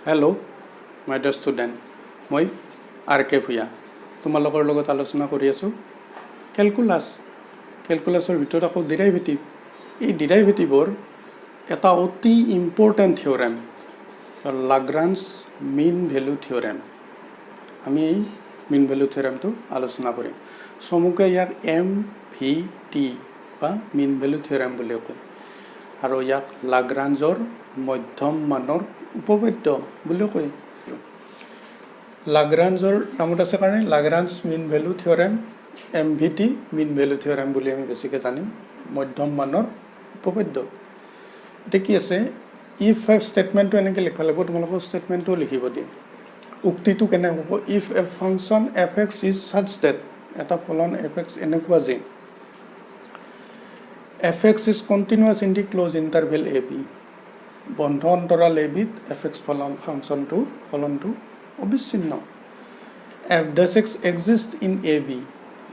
Hello' মাই dear student, মই RK Bhuyan তোমালোকৰ লগত আলোচনা কৰি আছোঁ কেলকুলাছৰ ভিতৰত আকৌ ডিৰাইভেটিভ। এই ডিৰাইভেটিভৰ এটা অতি important theorem Lagrange mean value theorem. আমি এই মিন ভেলু থিয়ৰেমটো আলোচনা কৰিম। চমুকৈ ইয়াক MVT বা মিন ভেলু থিয়ৰেম বুলি কয়, আৰু ইয়াক লাগৰাঞ্জৰ মধ্যম মানৰ উপপাদ্য বুলিও কয়। লাগৰাঞ্জৰ নামত আছে কাৰণে লাগৰাঞ্জ মিন ভেলু থিয়ৰেম, MVT মিন ভেলু থিয়ৰেম বুলি আমি বেছিকৈ জানিম। মধ্যম মানৰ উপপাদ্য। এতিয়া কি আছে, ইফ ষ্টেটমেণ্টটো এনেকৈ লিখিব লাগিব, তোমালোকৰ ষ্টেটমেণ্টটো লিখিব দিয়ে। উক্তিটো কেনে হ'ব, if a function fx is such that, এটা ফলন fx এনেকুৱা যে fx is continuous in the closed interval ab, বন্ধ অন্তৰাল এবিধ fx ফলনটো অবিচ্ছিন্ন। f dash x exist in ab,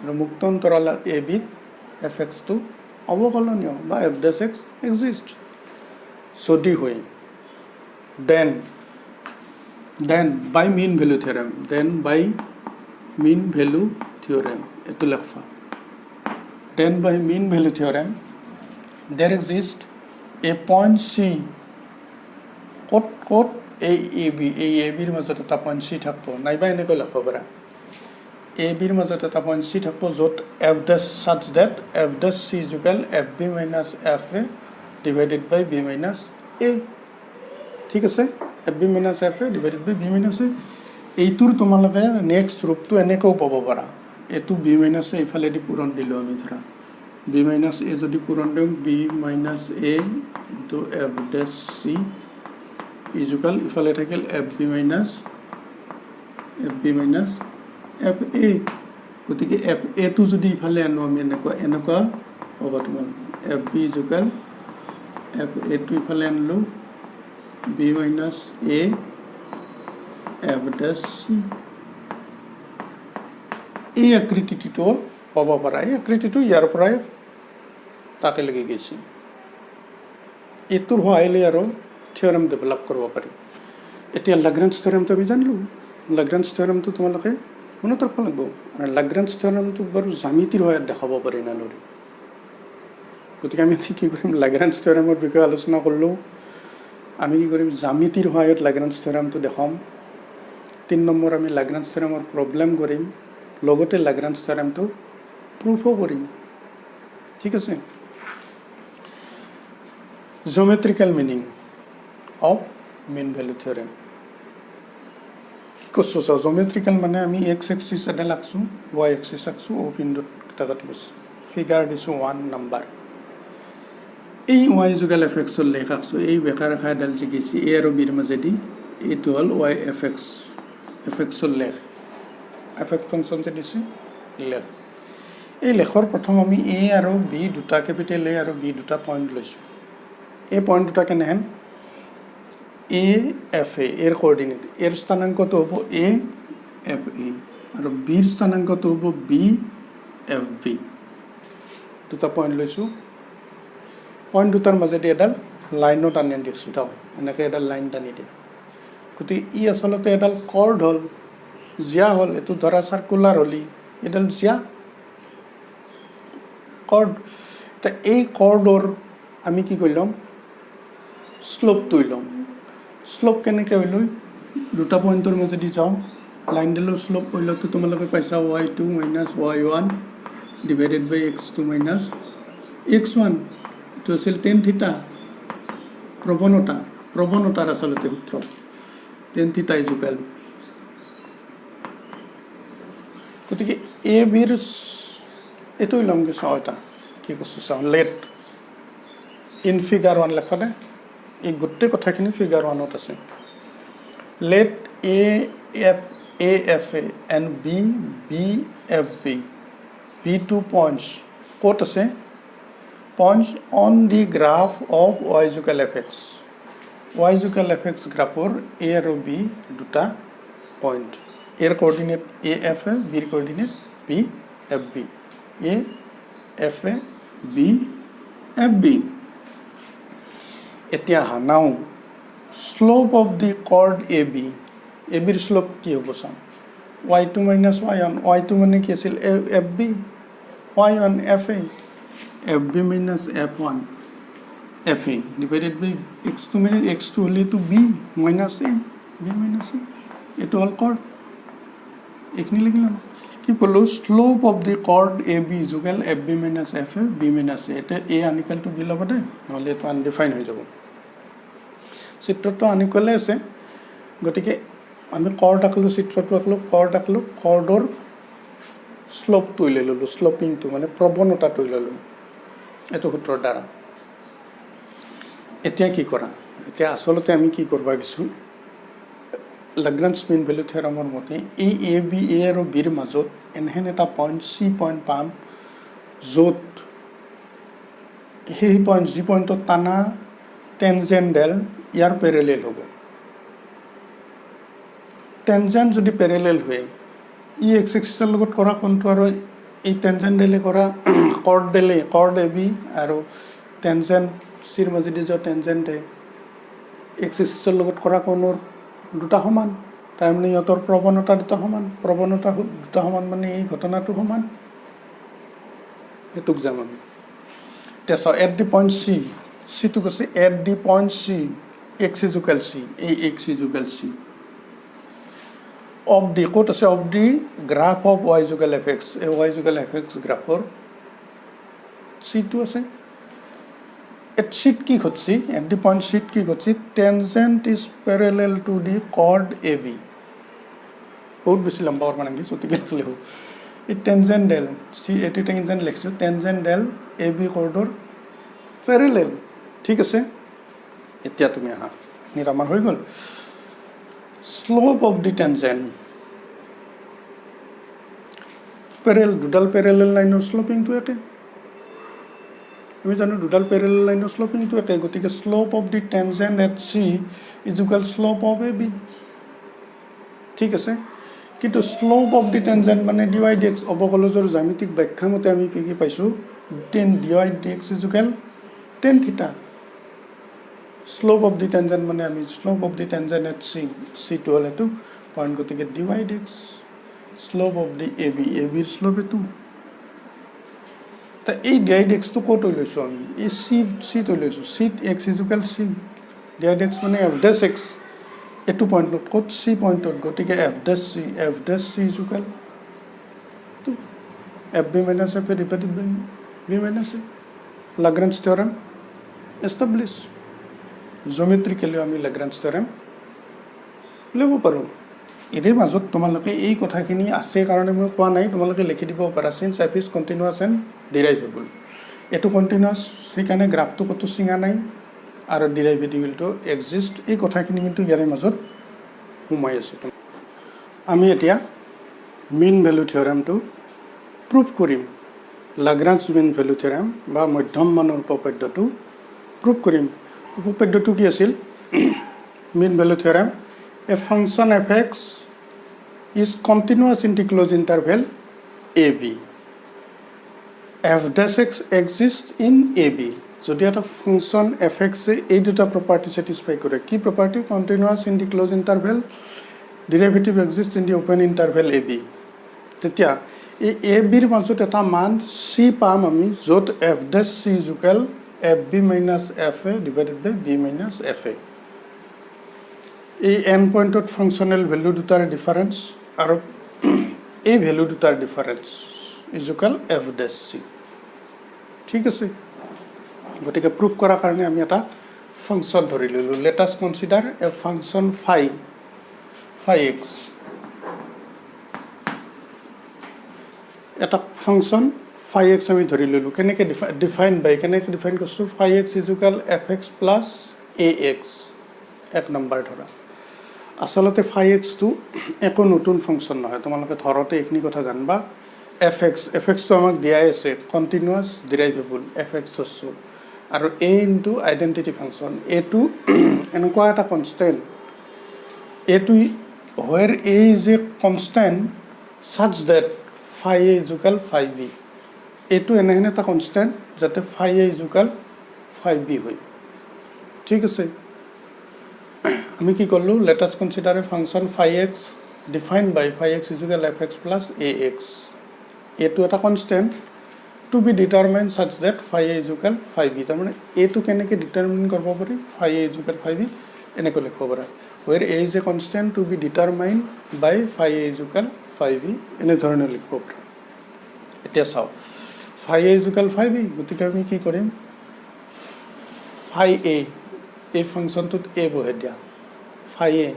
আৰু মুক্ত অন্তৰাল এবিধ fxটো অৱকলনীয় বা f dash x exist যদি হয়, then by mean value theorem, এইটো লেখা। then by mean value theorem there exists a point C, ক'ত এই এবিৰ মাজত এটা পইণ্ট চি থাকিব, নাইবা এনেকৈ লিখিব পাৰা, এবিৰ মাজত এটা পইণ্ট চি থাকিব য'ত f dash such that f dash c equal f b minus f a divided by b minus a. ঠিক আছে, f b minus f a divided by b minus a. এইটোৰ তোমালোকে নেক্সট ৰূপটো এনেকৈও পাব পাৰা, এইটো বি মাইনাছ এ ইফালেদি পূৰণ দিলোঁ আমি, ধৰা বি মাইনাছ এ যদি পূৰণ দিওঁ, b minus a into f dash c equal ইফালে থাকিল f b minus f a. গতিকে এফ এটো যদি ইফালে আনো আমি এনেকুৱা হ'ব তোমালোকে, এফ বি ইজুকাল এফ এটো ইফালে আনিলোঁ b minus a f dash c. এই আকৃতিটো পাব পাৰা, এই আকৃতিটো ইয়াৰ পৰাই তাকে লাগি গৈছে। এইটোৰ সহায় লৈ আৰু থিয়ৰেম ডেভেলপ কৰিব পাৰি। এতিয়া লাগৰাঞ্জ থিয়ৰেমটো আমি জানিলোঁ। লাগৰাঞ্জ থিয়ৰেমটো তোমালোকে মনত ৰাখিব লাগিব। আৰু লাগৰাঞ্জ থিয়ৰেমটোক বাৰু জ্যামিতিৰ সহায়ত দেখাব পাৰি না নৰি। গতিকে আমি কি কৰিম, লাগৰাঞ্জ থিয়ৰেমৰ বিষয়ে আলোচনা কৰিলোঁ, আমি কি কৰিম, জ্যামিতিৰ সহায়ত লাগৰাঞ্জ থিয়ৰেমটো দেখাম। 3 নম্বৰ আমি লাগৰাঞ্জ থিয়ৰেমৰ প্ৰব্লেম কৰিম, লগতে লাগৰাঞ্জ থিয়ৰেমটো প্ৰুফো কৰিম। ঠিক আছে। জিঅ'মেট্ৰিকেল meaning of mein value theorem কি কৈছোঁ চাওঁ। জিঅ'মেট্ৰিকেল মানে আমি এক্স এক্সিছ এডাল আঁকছোঁ, ৱাই এক্সিছ আঁকছোঁ, অ' বিন্দুত কাগজ লৈছোঁ, ফিগাৰ দিছোঁ 1 নাম্বাৰ। এই ৱাই যুগল এফ এক্সৰ লেখ আঁকছোঁ, এই বেকা ৰেখা এডাল জিকিছে এ আৰু বিৰ মাজেদি, এইটো হ'ল ৱাই এফ এক্সৰ লেখ, এফ এক্স ফাংচন যে দিছে লেখ। এই লেখৰ প্ৰথম আমি এ আৰু বি দুটা, কেপিটেল এ আৰু বি দুটা পইণ্ট লৈছোঁ। এই পইণ্ট দুটা কেনেহেন, এ এফ এ, এৰ কোঅৰ্ডিনেট, এৰ স্থানাংকটো হ'ব এ এফ এ আৰু বিৰ স্থানাংকটো হ'ব বি এফ বি। দুটা পইণ্ট লৈছোঁ, পইণ্ট দুটাৰ মাজেদি এডাল লাইনো টানি দিছোঁ, তাও এনেকৈ এডাল লাইন টানি দিয়ে। গতিকে ই আচলতে এডাল কৰ্ড হ'ল, জিয়া হ'ল। এইটো ধৰা চাৰ্কুলাৰ হ'লি এডাল জিয়া কৰ্ড। এতিয়া এই কৰ্ডৰ আমি কি কৰি ল'ম, শ্লোপটো ল'ম। শ্লোপ কেনেকৈ হৈ লৈ, দুটা পইণ্টৰ মাজেদি যাওঁ, লাইনডালৰ শ্লোপ কৰিলেতো তোমালোকে পাইছা y2 minus y1 divided by x2 minus x1। এইটো আছিল টেন থিটা, প্ৰৱণতাৰ আচলতে সূত্ৰ, টেন থিটা ইজুকাল। গতিকে এ বিৰ এইটো ল'মগৈ, চাওঁ এটা কি কৈছোঁ চাওঁ। লেট ইন ফিগাৰ 1 লেখা, এই গোটেই কথাখিনি ফিগাৰ 1ত আছে। Let a f a and b f b, b two points ক'ত আছে, points on the graph of y equal f x. Y equal f x গ্ৰাফৰ এ আৰু বি দুটা পইণ্ট, এৰ কোঅৰ্ডিনেট এ এফ এ, বিৰ coordinate b f b, a f a b f b. এতিয়া হানাও slope of the chord a বিৰ slope কি হ'ব চাওঁ y2 minus y1 y2 মানে কি আছিল f b y1 f a f b minus f1 f a divided by x2 মানে x2 হ'লেতো b minus a b minus a এইটো হ'ল কৰ্ড এইখিনি লাগিল ন কি ক'লোঁ slope of the chord a b equal f b minus f a b minus a এতিয়া এ আনিকেলটো বি ল'ব দে নহ'লে এইটো আনডিফাইন হৈ যাব চিত্ৰটো আনিকলে আছে গতিকে আমি কৰ্ড আঁকিলোঁ চিত্ৰটো আঁকিলোঁ কৰ্ডৰ শ্লোপটো উলিয়াই ল'লোঁ শ্লোপিংটো মানে প্ৰৱণতাটো উলিয়াই ল'লোঁ এইটো সূত্ৰৰ দ্বাৰা এতিয়া কি কৰা এতিয়া আচলতে আমি কি কৰিব গৈছোঁ লাগৰাঞ্জ মিন ভেলু থিয়ৰমৰ মতে এই এ আৰু বিৰ মাজত এনেহেন এটা পইণ্ট চি পইণ্ট পাম য'ত সেই পইণ্ট যি পইণ্টত টানা টেনজেণ্টডাল ইয়াৰ পেৰেলেল হ'ব টেনজেণ্ট যদি পেৰেলেল হয় ই এক্স এক্সিছৰ লগত কৰা কোনটো আৰু এই টেনজেণ্টডালে কৰা কৰ্ড এ বি আৰু টেনজেণ্ট চিৰ মাজেদি যোৱা টেনজেণ্টে এক্স এক্সিছৰ লগত কৰা কোণৰ দুটা সমান তাৰমানে ইহঁতৰ প্ৰৱণতা দুটা সমান মানে এই ঘটনাটো সমান সেইটোক যাম আমি এতিয়া চাওঁ এট দি পইণ্ট চিটো কৈছে at the point c x equal c এই x equal c of the ক'ত আছে of the graph of y equal f x এই ৱাই ইজুকেল এফ এক্স গ্ৰাফৰ চিটো আছে এট চিট কি ঘটছি এট দি পইণ্ট চিট কি ঘটছি tangent is parallel to the chord a b বহুত বেছি লম্বা কৰিব নালাগে চুটিকে লিখোঁ এই টেনজেণ্টডাল এইটো টেনজেণ্ট লিখিছোঁ টেনজেণ্টডাল এ বি কৰ্ডৰ পেৰেলেল ঠিক আছে এতিয়া তুমি আহা এইটো আমাৰ হৈ গ'ল স্লোপ অফ দি টেনজেণ্ট দুডাল পেৰেলেল লাইনৰ শ্লোপিংটো একে আমি জানো দুডাল পেৰেলেল লাইনৰ শ্লোপিংটো একে গতিকে slope of the tangent at c equal slope of a b ঠিক আছে কিন্তু স্লোপ অফ দি টেনজেণ্ট মানে ডি ৱাই ডি এক্স অৱকলজৰ জ্যামিতিক ব্যাখ্যা মতে আমি কি পাইছোঁ d y d x equal tan theta slope of the tangent মানে আমি slope of the tangent at চিটো হ'ল এইটো পইণ্ট গতিকে d y d x slope of the a বিৰ শ্লোপ এইটো তা এই ডি ৱাই ডি এক্সটো ক'ত লৈছোঁ আমি এই চিত লৈছোঁ চিত x equal c d y d x মানে এফ ডেছ এক্স এইটো পইণ্টত ক'ত চি পইণ্টত গতিকে f dash c equal f b minus f a divided by b minus a Lagrange theorem establish জিঅ'মেট্ৰিকেলিও আমি লাগৰেঞ্জ থিয়ৰেম উলিয়াব পাৰোঁ এৰে মাজত তোমালোকে এই কথাখিনি আছে কাৰণে মই কোৱা নাই তোমালোকে লিখি দিব পাৰা since f is continuous and derivable এইটো কণ্টিনিউৱাছ সেইকাৰণে গ্ৰাফটো ক'তো চিঙা নাই আৰু ডিৰাইভেটিবলটো এক্সিষ্ট এই কথাখিনি কিন্তু ইয়াৰে মাজত সোমাই আছে আমি এতিয়া মিন ভেলু থিয়ৰেমটো প্ৰুভ কৰিম লাগৰেঞ্জ মিন ভেলু থিয়ৰেম বা মধ্যম মানৰ উপপাদ্যটো প্ৰুভ কৰিম উপপাদ্যটো কি আছিল mean value theorem a function f x is continuous in the closed interval a b f dash x exist in a b যদি এটা ফাংচন এফ এক্সে এই দুটা প্ৰপাৰ্টি ছেটিছফাই কৰে কি property continuous in the closed interval derivative exist in the open interval a b তেতিয়া এই এ বিৰ মাজত এটা মান চি পাম আমি য'ত f dash c equal f b minus f a divided by b minus f a এই এন পইণ্টত ফাংচনেল ভেলু দুটাৰ ডিফাৰেঞ্চ আৰু এই ভেলু দুটাৰ difference equal F dash C ঠিক আছে গতিকে প্ৰুভ কৰাৰ কাৰণে আমি এটা ফাংচন ধৰি ল'লোঁ let us consider a function phi x এটা ফাংচন ফাই এক্স আমি ধৰি ল'লোঁ কেনেকৈ ডিফাইন কৰিছোঁ phi x equal f x plus a x এক নম্বৰ ধৰা আচলতে ফাই এক্সটো একো নতুন ফাংচন নহয় তোমালোকে ধৰতে এইখিনি কথা জানিবা এফ এক্সটো আমাক দিয়াই আছে কণ্টিনিউৱাছ ডিৰাইভেবল এফ এক্স আছোঁ আৰু এ ইনটু আইডেণ্টিটি ফাংচন এইটো এনেকুৱা এটা কনষ্টেণ্ট এইটো where a is a constant such that phi a equal phi b এইটো এনেহেন এটা কনষ্টেণ্ট যাতে ফাই এ ইজুকেল ফাই বি হয় ঠিক আছে আমি কি করলো let us consider a function phi x defined by phi x is equal fx plus ax এটো এটা constant to be determined such that phi a is equal phi b তার মানে এটো কেনেকে ডিটারমিন করব পারি phi a is equal phi b এনেকে লিখব পারা where a is a constant to be determined by phi a is equal phi b এনে ধরনের লিখব পারা এটা চাও phi a is equal phi b গতিকে আমি কি কৰিম phi a এই ফাংশনটোত a বহে দিয়া phi a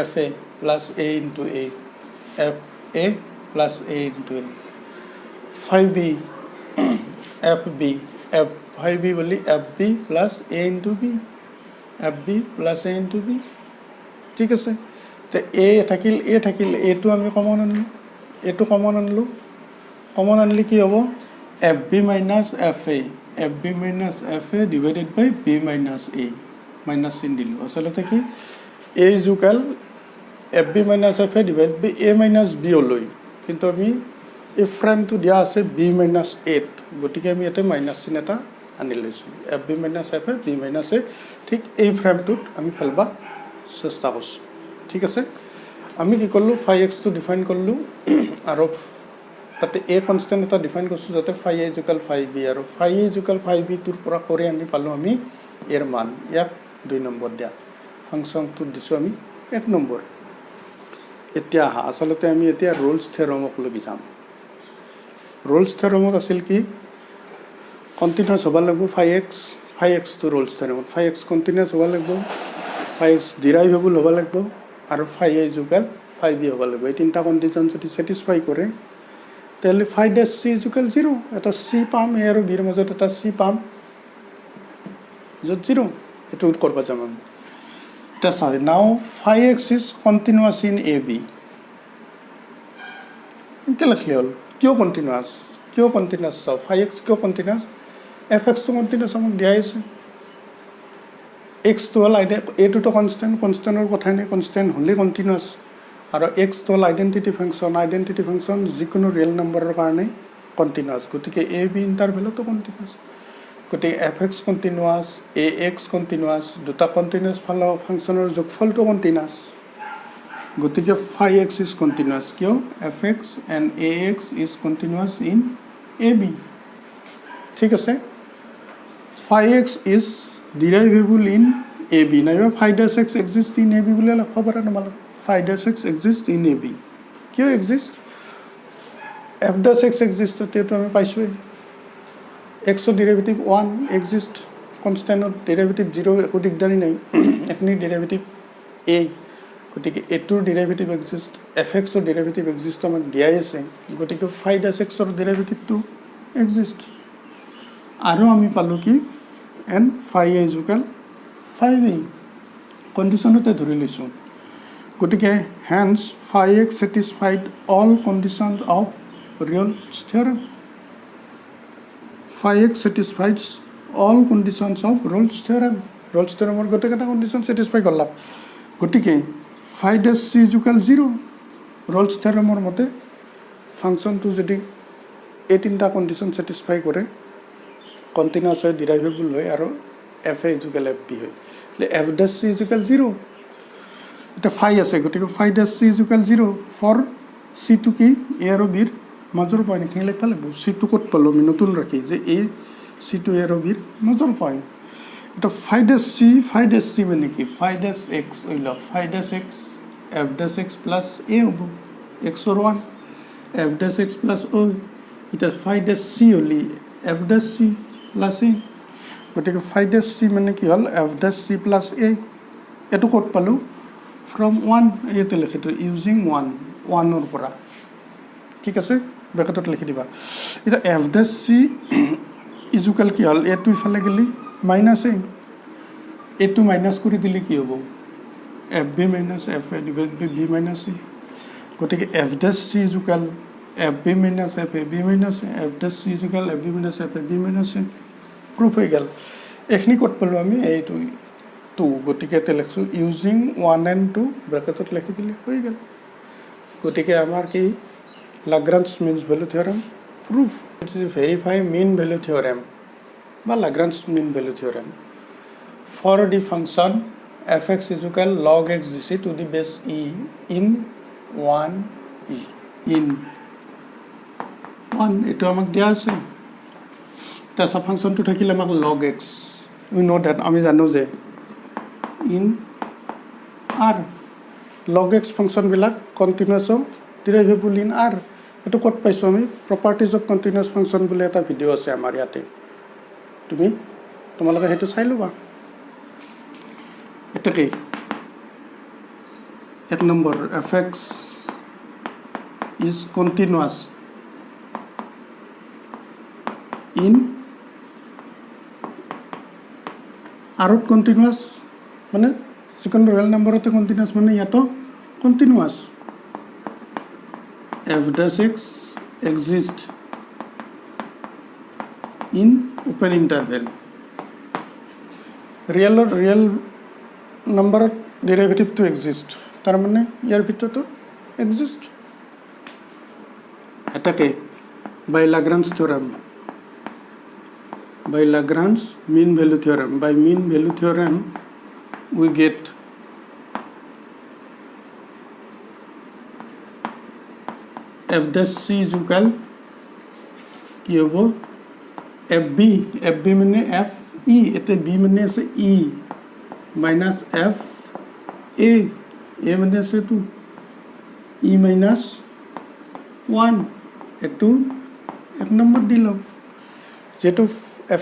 f a plus a into a f a plus a into a phi b f b f phi b বলি f b plus a into b f b plus a into b ঠিক আছে তে a থাকিল a টো আমি common আনলো a টো common আনলি কি হ'ব f b minus f a fb minus fa divided by b minus a minus চিন দিলো আসলে কি a is equal fb minus fa divided by a minus b লৈ কিন্তু আমি এই ফ্রেমটো দিয়া আছে b minus 8 গতিকে আমি এতে মাইনাস চিন এটা আনি লৈছো fb minus fa b minus a ঠিক এই ফ্রেমটোত আমি ফেলবা চেষ্টা কৰিছো ঠিক আছে আমি কি কৰলো phi x টো ডিফাইন কৰলো আৰু তাতে a কনস্ট্যান্ট এটা ডিফাইন কৰছো যাতে phi a is equal phi b আৰু phi a is equal phi b তোৰ পৰা কৰি আমি পালো আমি এৰ মান ইয়াক 2 নম্বৰ দিয়া ফাংশনটো দিছো আমি 1 নম্বৰ এতিয়া আসলতে আমি এতিয়া রোলস থিওরামক লাগি যাম রোলস থিওরামত আছিল কি কন্টিনিউয়াস হ'ব লাগিব phi x to রোলস থিওরামত phi x কন্টিনিউয়াস হ'ব লাগিব phi x ডিরাইভেবল হ'ব লাগিব আৰু phi a is equal phi b হ'ব লাগিব এই তিনটা কন্ডিশন যদি স্যাটিসফাই কৰে তাহলে phi dash c is equal 0 এটা c পাম a আৰু b এর মাজত এটা c পাম যত 0 এটো করবা যাম আমি এটা চাই নাও phi x is continuous in ab এটা লিখলে হল কিয় কন্টিনিউয়াস চাও phi x কিয় কন্টিনিউয়াস fx তো কন্টিনিউয়াস আমাক দিয়া আছে x তো হল a তো কনস্ট্যান্টৰ কথা নাই কনস্ট্যান্ট হলে কন্টিনিউয়াস আৰু x তো হল আইডেন্টিটি ফাংশন যিকোনো ৰিয়েল নম্বৰৰ কাৰণে কন্টিনিউয়াস গতিকে a b ইন্টাৰভেলতো কন্টিনিউয়াস গতিকে fx কন্টিনিউয়াস ax কন্টিনিউয়াস দুটা কন্টিনিউয়াস ফাংশনৰ যোগফলটো কন্টিনিউয়াস গতিকে phi x is continuous কিয় fx and ax is continuous in ab ঠিক আছে phi x is derivable in ab নাইবা phi dash x exists in ab বুলি লিখব পাৰা নমালা phi dash x exists in ab কিয় exist f dash x exists তেটো আমি পাইছো x ৰ ডেৰিভেটিভ 1 exist constant ৰ ডেৰিভেটিভ 0 একো দিগদাৰি নাই এখনি ডেৰিভেটিভ a গতিকে এটোৰ ডেৰিভেটিভ exist fx ৰ ডেৰিভেটিভ exist আমাক দিয়াই আছে গতিকে phi dash x ৰ ডেৰিভেটিভটো exist আৰু আমি পালো কি and phi a is equal phi b কন্ডিশনতে ধৰি লৈছো গতিকে hence phi x satisfied all conditions of Reynolds theorem phi x satisfies all conditions of Reynolds theorem or গোটেইটা কন্ডিশন satisfy কৰলা গতিকে phi dash c is equal 0 Reynolds theorem or মতে ফাংশনটো যদি এই তিনটা কন্ডিশন satisfy কৰে কন্টিনিউয়াস হয় ডিৰাইভেবল হয় আৰু f a is equal f b হয় f dash c is equal 0 এটা phi আছে গতিকে phi dash c is equal 0 for c to কি a আৰু b মাজৰ পয়েন্ট খিনি লিখা লাগিব c to কত পালো আমি নতুন ৰাখি যে a c to a আৰু b মাজৰ পয়েন্ট এটা phi dash c মানে কি phi dash x হইল phi dash x f dash x plus a হ'ব x or 1 f dash x plus o এটা phi dash c Holi f dash c plus a গতিকে phi dash c মানে কি হল f dash c plus a এটো কত পালো from 1 এতে লিখিতো using 1 অৰ পৰা ঠিক আছে ব্র্যাকেটত লিখি দিবা এটা f dash c is equal কি হল a টো ইফালে গলি মাইনাস a টো মাইনাস কৰি দিলে কি হ'ব fb minus fa divided by b minus a গতিকে f dash c is equal fb minus fa b minus a f dash c is equal fb minus fa b minus a proof হৈ গেল এখনি কত পালো আমি এইটো 2 গতিকে তে লিখছো ইউজিং 1 and 2 ব্র্যাকেটত লিখি দিলে হৈ গেল গতিকে আমাৰ কি Lagrange mean value theorem proof it is verify mean value theorem বা Lagrange mean value theorem for the function fx is equal log x gc to the base e in 1e in 1 এটো আমাক দিয়া আছে তাসা ফাংশনটো থাকিলে আমাক log x we know that আমি জানো যে in r log x function বিলাক কন্টিনিউয়াস ডেরিভেবল in r এটো কত পাইছো আমি প্রপার্টিজ অফ কন্টিনিউয়াস ফাংশন বলে এটা ভিডিও আছে আমাৰ ইয়াতে তুমি তোমালোকে হেতু চাই লবা এটা কি এক number fx is continuous in r continuous মানে second real number তে continuous মানে ইয়াতো continuous f dash x exists in open interval real number derivative to exist তার মানে ইয়ার ভিতরে তো exist এটাকে by Lagrange theorem by Lagrange mean value theorem by mean value theorem we get f dash c is equal কি হবো fb মানে f e এতে b মানে আছে e minus f a মানে আছে 2 e minus 1 এটো এক নম্বর দিলাম যেটো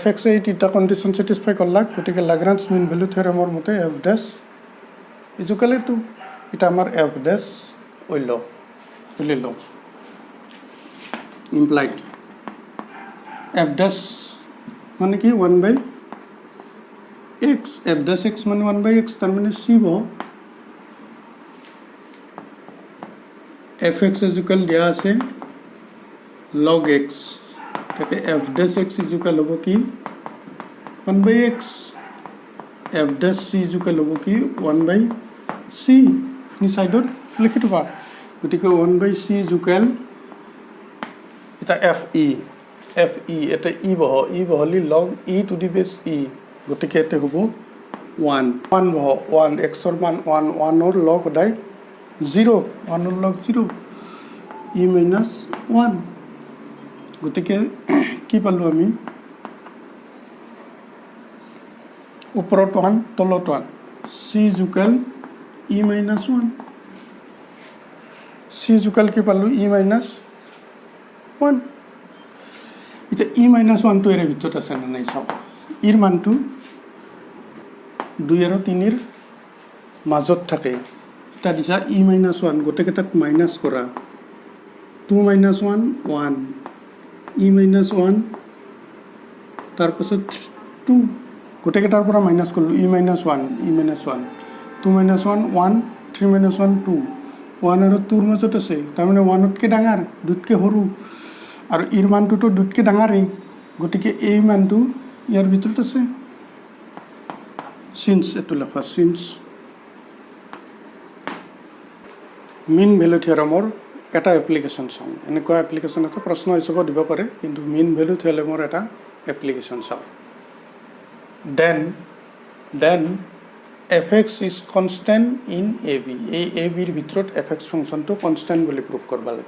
fx এ এটা কন্ডিশন স্যাটিসফাই করলাক গটিকে Lagrange mean value theorem এর মতে f dash is equal to এটা আমার f dash হইলো বুঝলিলো implied f dash মানে কি 1 by x f dash x মানে 1 by x তার মানে c বো fx is equal দিয়া আছে log x তাকে f dash x is equal হবো কি 1 by x f dash c is equal হবো কি 1 by c নি সাইডত লিখি দিবা গটিকে 1 by c is equal এটা fe এটা e বহলি log e to the base e গটিকে এতে হবো 1 বহ 1 x এর মান 1 ওর log সদায় 0 1 ওর log 0 e minus 1 গটিকে কি পালো আমি উপৰত 1 তলত 1 c is equal e minus 1 c is equal কি পালো e minus 1 এটা e minus 1 তো এর ভিতৰত আছে না নাই চাও ইৰ মানটো 2 আৰু 3 এৰ মাজত থাকে এটা দিছা e minus 1 গোটেকেটাক মাইনাস কৰা 2 minus 1 1 e minus 1 তাৰপিছত 2 গোটেকেটাৰ পৰা minus কৰলো e minus 1 2 minus 1 1 3 minus 1 2 1 আৰু 2 ৰ মাজত আছে তাৰ মানে 1 তকৈ ডাঙৰ 2 তকৈ সৰু আৰু ইৰ মানটো তো 2 তকৈ ডাঙৰেই গতিকে এই মানটো ইয়াৰ ভিতৰত আছে since এটো লেখা since mean value theorem এটা এপ্লিকেশন চাও এনেকুৱা এপ্লিকেশন এটা প্ৰশ্ন হিচাপে দিব পাৰে কিন্তু mean value theorem এটা এপ্লিকেশন চাও then fx is constant in ab এই ab ৰ ভিতৰত fx ফাংশনটো কনস্ট্যান্ট বুলি প্ৰুভ কৰিব লাগে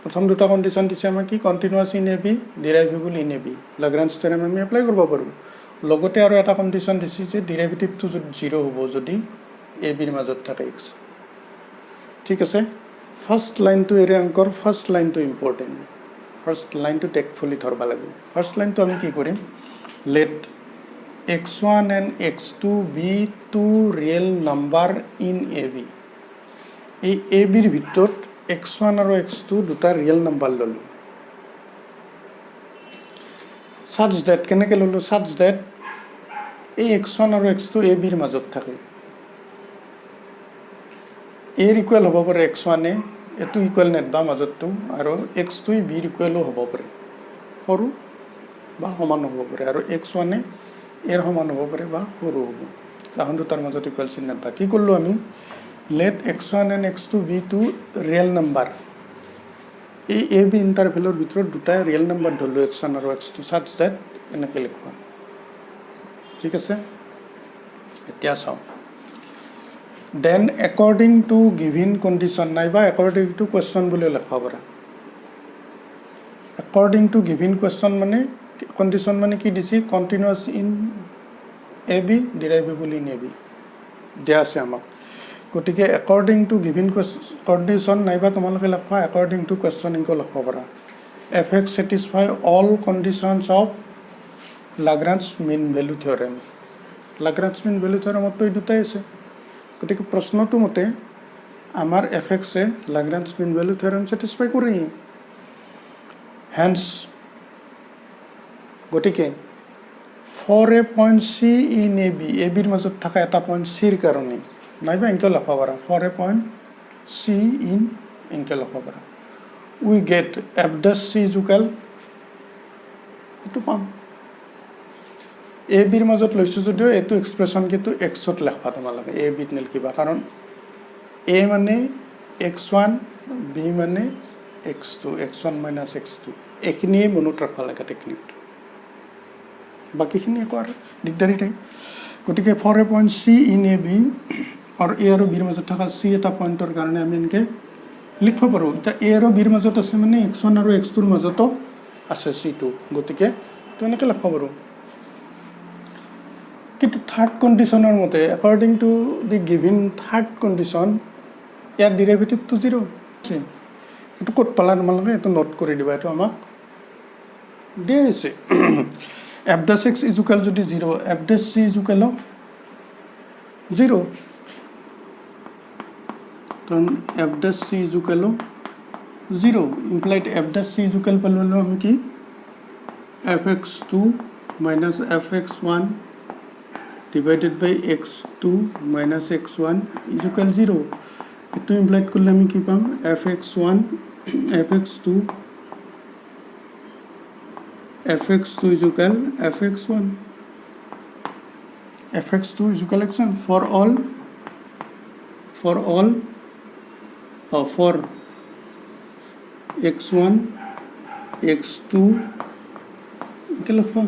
প্ৰথম দুটা কন্ডিশন দিছে আমাৰ কি continuous in ab derivable in ab Lagrange theorem আমি এপ্লাই কৰিব পাৰো লগতে আৰু এটা কন্ডিশন দিছে যে ডেৰিভেটিভটো যদি 0 হ'ব যদি ab ৰ মাজত থাকে x ঠিক আছে ফার্স্ট লাইন টু এর অঙ্কর first line two important first line two টেকফুলি ধরবা লাগবে ফার্স্ট লাইন তো আমি কি করিম let x1 and x2 be two real number in ab এই ab ৰ ভিতৰত x1 আৰু x2 দুটা ৰিয়েল নাম্বাৰ ললো such that কেনেকৈ ললো such that এই x1 আৰু x2 ab ৰ মাজত থাকে a ইকুয়াল হ'ব পাৰে x1 এ এটো ইকুয়াল নেট বা মাজতটো আৰু x2 b ইকুয়াল হ'ব পাৰে সৰু বা সমান হ'ব পাৰে আৰু x1 এ এৰ সমান হ'ব পাৰে বা সৰু হ'ব তাহন দুটাৰ মাজত ইকুয়াল চিন নেট বা কি করলো আমি let x1 and x2 be two real number এই a b ইন্টাৰভেলৰ ভিতৰত দুটা ৰিয়েল নাম্বাৰ ধৰলো x1 আৰু x2 such that এনেকৈ লিখবা ঠিক আছে এতিয়া চাওঁ then according to given condition নাইবা একৰ্ডিং টু কুৱেশ্যন বুলিও লিখিব পাৰা একৰ্ডিং টু গিভিন কুৱেশ্যন মানে কণ্ডিশ্যন মানে কি দিছে continuous in a b derivable in a b দিয়া আছে আমাক গতিকে একৰ্ডিং টু গিভিন কণ্ডিশ্যন নাইবা তোমালোকে লিখিবা একৰ্ডিং টু কুৱেশ্যনিংকো লিখিব পাৰা f x satisfy all conditions of Lagrange mean value theorem Lagrange mean value থিয়ৰেমততো এই দুটাই আছে গতিকে প্ৰশ্নটো মতে আমাৰ এফ এক্সে Lagrange mean value theorem satisfy কৰে হেন্স গতিকে for a point c in a বিৰ মাজত থকা এটা পইণ্ট চিৰ কাৰণে নাইবা এনেকৈ লিখিব পাৰা for a point c in এনেকৈ লিখিব পাৰা we get f dash c equal এইটো পাম এ বিৰ মাজত লৈছোঁ যদিও এইটো এক্সপ্ৰেশ্যন কিন্তু এক্সত লিখিবা তোমালোকে এ বিত নিলিখিবা কাৰণ এ মানে x1 বি মানে x2 x1 মাইনাছ x2 এইখিনিয়ে মনত ৰাখিব লাগে টেকনিকটো বাকীখিনি একো আৰু দিগদাৰী নাই গতিকে for a point c in a b আৰু এ আৰু বিৰ মাজত থকা চি এটা পইণ্টৰ কাৰণে আমি এনেকৈ লিখিব পাৰোঁ এতিয়া এ আৰু বিৰ মাজত আছে মানে x1 আৰু x2ৰ মাজতো আছে চিটো গতিকে তো এনেকৈ লিখিব পাৰোঁ কিন্তু থাৰ্ড কণ্ডিশ্যনৰ মতে according to the given third condition ইয়াৰ ডিৰাইভেটিভটো 0 আছে এইটো ক'ত পালা তোমালোকে এইটো নোট কৰি দিবা এইটো আমাক দিয়া হৈছে এফ ডেছ এক্স ইজুকেল যদি 0 এফ ডেছ চি ইজুকেল 0 কাৰণ F dash c equal 0 implied F dash c equal পালোঁ আমি কি F x 2 minus F x 1 divided by x2 minus x1 is equal 0 itu implied করলে আমি কি পাম fx1 fx2 fx2 is equal fx1 fx2 is equal x1 for x1 x2 কি লিখবা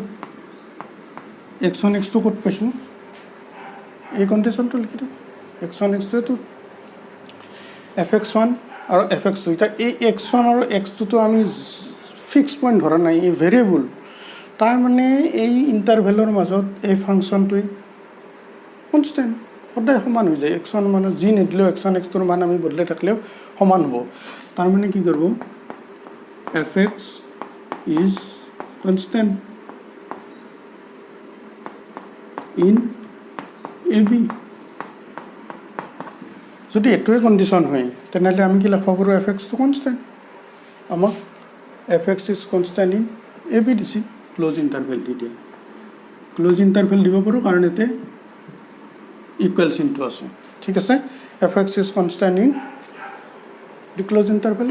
x1 x2 ক'ত পাইছোঁ এই কণ্ডিশ্যনটো লিখি দিব x1 x2 টো fx1 আৰু fx2 এতিয়া এই x1 আৰু x2টো আমি ফিক্স পইণ্ট ধৰা নাই এই ভেৰিয়েবল তাৰ মানে এই ইণ্টাৰভেলৰ মাজত এই ফাংচনটোৱে কনষ্টেণ্ট সদায় সমান হৈ যায় x1 মানত যি নিদিলেও x1 x2ৰ মান আমি বদলাই থাকিলেও সমান হ'ব তাৰ মানে কি কৰিব fx is constant in a b যদি এইটোৱে কণ্ডিশ্যন হয় তেনেহ'লে আমি কি লিখিব পাৰোঁ এফ এক্সটো কনষ্টেণ্ট আমাক f x is constant in a b দিছে ক্ল'জ ইণ্টাৰভেল দি দিয়ে ক্ল'জ ইণ্টাৰভেল দিব পাৰোঁ কাৰণ ইয়াতে ইকুৱেল চিনটো আছে ঠিক আছে F x is constant in the closed interval